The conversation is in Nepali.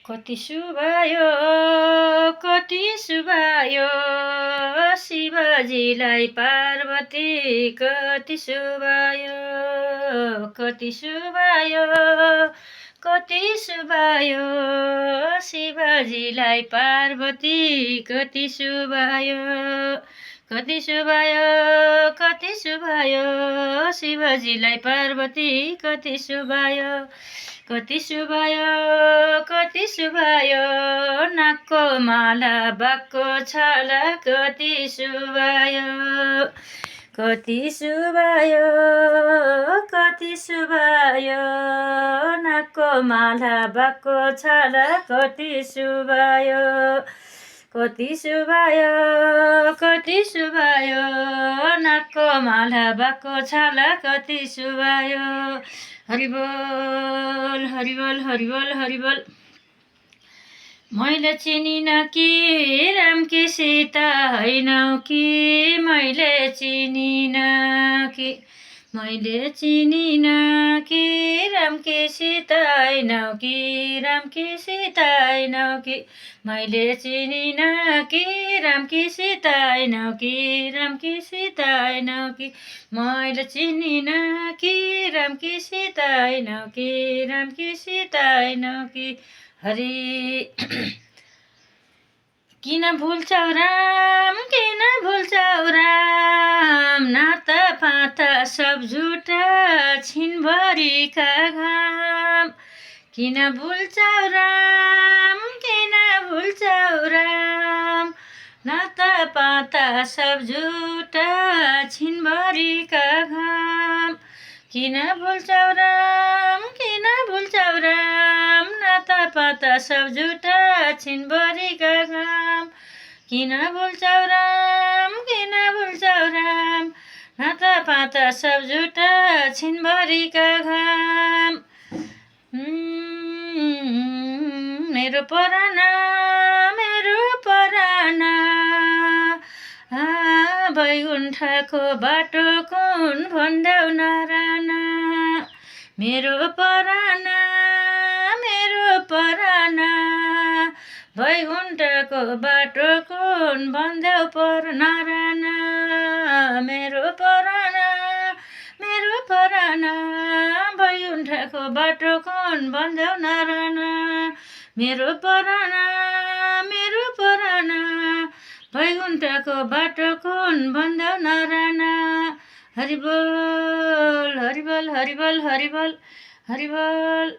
कति सुभायो कति सुभायो शिवजीलाई पार्वती कति सुभायो कति सुभायो कति सुभायो शिवजीलाई पार्वती कति सुभायो कति सुभायो कति सुभायो शिवजीलाई पार्वती कति सुभायो कति सुभायो कति सुभायो नाकको माला बाघको छाला कति सुभायो कति सुभायो कति सुभायो नाकको माला बाघको छाला कति सुभायो कति सुभायो कति सुभायो नाकको माला बाघको छाला कति सुभायो हरिबोल हरिबोल हरिबोल हरिबोल मैले चिनिन कि राम कि सीता हैनौ कि मैले चिनिन कि मैले चिनिन कि राम कि सीता हैनौ कि राम कि सीता हैनौ कि मैले चिनिन कि राम कि सीता हैनौ कि राम कि सीता हैनौ कि मैले चिनिन कि राम कि सीता हैनौ कि राम कि सीता हैनौ कि हरि किन भुल्छौ राम किन भुल्छौ राम नाता पाता सब झुटा छिनभरिका घाम किन भुल्छौ राम किन भुल्छौ राम नाता पाता सब झुटा छिनभरिका घाम किन भुल्छौ राम किन भुल्छौ राम नाता पाता सब झुटा छिनभरिका घाम किन भुल्छौ राम किन भुल्छौ राम नाता पाता सब झुटा छिनभरिका घाम मेरो पराना बैकुण्ठको बाटो कुन भन्देऊ नराना मेरो पराना बैकुण्ठको बाटो कुन भन्देऊ पर नराना मेरो पराना बैकुण्ठको बाटो कुन भन्देऊ नराना मेरो पराना बैकुण्ठको बाटो कुन भन्देऊ नराना हरिबोल हरिबोल हरिबोल हरिबोल हरिबोल